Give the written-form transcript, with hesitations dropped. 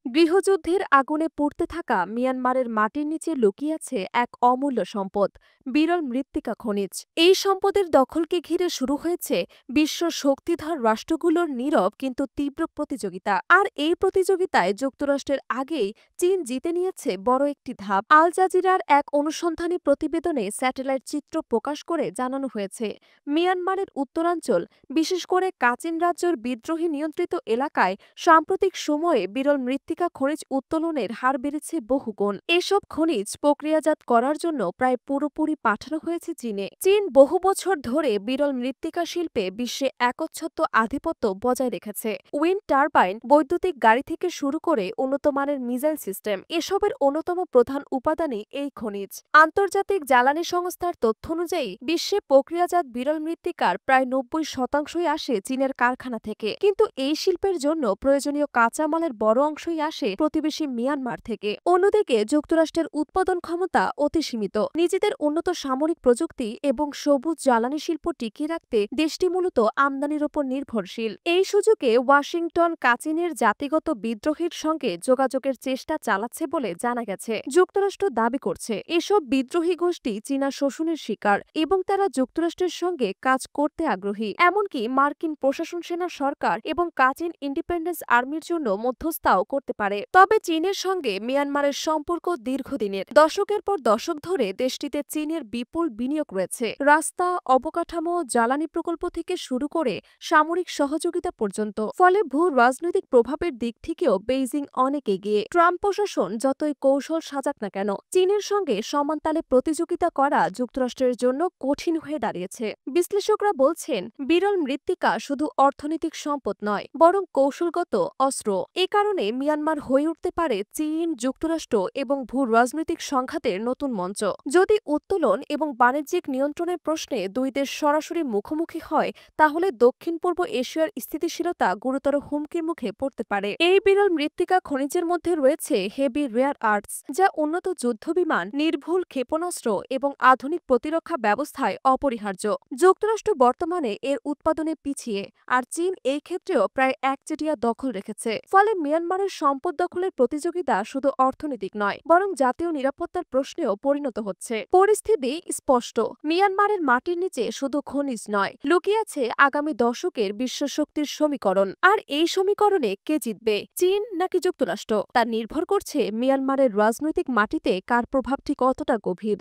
গৃহযুদ্ধের আগুনে পুড়তে থাকা মিয়ানমারের মাটির নিচে লুকিয়ে আছে এক অমূল্য সম্পদ, বিরল মৃত্তিকা খনিজ। এই সম্পদের দখলকে ঘিরে শুরু হয়েছে বিশ্ব শক্তিধর রাষ্ট্রগুলোর নীরব কিন্তু তীব্র প্রতিযোগিতা। আর এই প্রতিযোগিতায় যুক্তরাষ্ট্রের আগেই চীন জিতে নিয়েছে বড় একটি ধাপ। আল জাজিরার এক অনুসন্ধানী প্রতিবেদনে স্যাটেলাইট চিত্র প্রকাশ করে জানানো হয়েছে, মিয়ানমারের উত্তরাঞ্চল, বিশেষ করে কাচিন রাজ্যের বিদ্রোহী নিয়ন্ত্রিত এলাকায় সাম্প্রতিক সময়ে বিরল মৃত্তিকা খনিজ উত্তোলনের হার বেড়েছে বহুগুণ। এসব খনিজ প্রক্রিয়াজাত করার জন্য প্রায় পুরোপুরি পাঠানো হয়েছে চীনে। চীন বহু বছর ধরে বিরল মৃত্তিকা শিল্পে বিশ্বে একচ্ছত্ব আধিপত্য বজায় রেখেছে। উইন্ড টারবাইন, বৈদ্যুতিক গাড়ি থেকে শুরু করে উন্নত মানের মিসাইল সিস্টেম, এসবের অন্যতম প্রধান উপাদানই এই খনিজ। আন্তর্জাতিক জ্বালানি সংস্থার তথ্য অনুযায়ী বিশ্বে প্রক্রিয়াজাত বিরল মৃত্তিকার প্রায় 90% আসে চীনের কারখানা থেকে। কিন্তু এই শিল্পের জন্য প্রয়োজনীয় কাঁচামালের বড় অংশই আসে প্রতিবেশী মিয়ানমার থেকে। অন্যদিকে যুক্তরাষ্ট্রের উৎপাদন ক্ষমতা অতি সীমিত। নিজেদের উন্নত সামরিক প্রযুক্তি এবং সবুজ জ্বালানি শিল্প টিকিয়ে রাখতে দেশটি মূলত আমদানির ওপর নির্ভরশীল। এই সুযোগে ওয়াশিংটন কাচিনের জাতিগত বিদ্রোহের সঙ্গে যোগাযোগের চেষ্টা চালাচ্ছে বলে জানা গেছে। যুক্তরাষ্ট্র দাবি করছে এসব বিদ্রোহী গোষ্ঠী চীনা শোষণের শিকার এবং তারা যুক্তরাষ্ট্রের সঙ্গে কাজ করতে আগ্রহী। এমনকি মার্কিন প্রশাসন, সেনা, সরকার এবং কাচিন ইন্ডিপেন্ডেন্স আর্মির জন্য মধ্যস্থাও করতে পারে। তবে চীনের সঙ্গে মিয়ানমারের সম্পর্ক দীর্ঘদিনের। দশকের পর দশক ধরে দেশটিতে চীনের বিপুল বিনিয়োগ রয়েছে, রাস্তা, অবকাঠামো, জ্বালানি প্রকল্প থেকে শুরু করে সামরিক সহযোগিতা পর্যন্ত। ফলে ভূ রাজনৈতিক প্রভাবের দিক থেকেও বেইজিং অনেক এগিয়ে। ট্রাম্প প্রশাসন যতই কৌশল সাজাক না কেন, চীনের সঙ্গে সমান তালে প্রতিযোগিতা করা যুক্তরাষ্ট্রের জন্য কঠিন হয়ে দাঁড়িয়েছে। বিশ্লেষকরা বলছেন, বিরল মৃত্তিকা শুধু অর্থনৈতিক সম্পদ নয়, বরং কৌশলগত অস্ত্র। এ কারণে মিয়ানমার হয়ে উঠতে পারে চীন, যুক্তরাষ্ট্র এবং ভূ রাজনৈতিক সংঘাতের নতুন মঞ্চ। যদি উত্তোলন এবং বাণিজ্যিক নিয়ন্ত্রণের প্রশ্নে দুই দেশ সরাসরি মুখোমুখি হয়, তাহলে দক্ষিণ পূর্ব এশিয়ার স্থিতিশীলতা গুরুতর হুমকির মুখে পড়তে পারে। এই বিরল মৃত্তিকা খনিজের মধ্যে রয়েছে হেভি রেয়ার আর্টস, যা উন্নত যুদ্ধবিমান, নির্ভুল ক্ষেপণাস্ত্র এবং আধুনিক প্রতিরক্ষা ব্যবস্থায় অপরিহার্য। যুক্তরাষ্ট্র বর্তমানে এর উৎপাদনে পিছিয়ে, আর চীন এই ক্ষেত্রেও প্রায় একচেটিয়া দখল রেখেছে। ফলে মিয়ানমারের সম্পদ দখলের প্রতিযোগিতা শুধু অর্থনৈতিক নয়, বরং জাতীয় নিরাপত্তার প্রশ্নেও পরিণত হচ্ছে। পরিস্থিতি স্পষ্ট, মিয়ানমারের মাটির নিচে শুধু খনিজ নয়, লুকিয়ে আছে আগামী দশকের বিশ্ব শক্তির সমীকরণ। আর এই সমীকরণে কে জিতবে, চীন নাকি যুক্তরাষ্ট্র, তা নির্ভর করছে মিয়ানমারের রাজনৈতিক মাটিতে কার প্রভাবটি কতটা গভীর।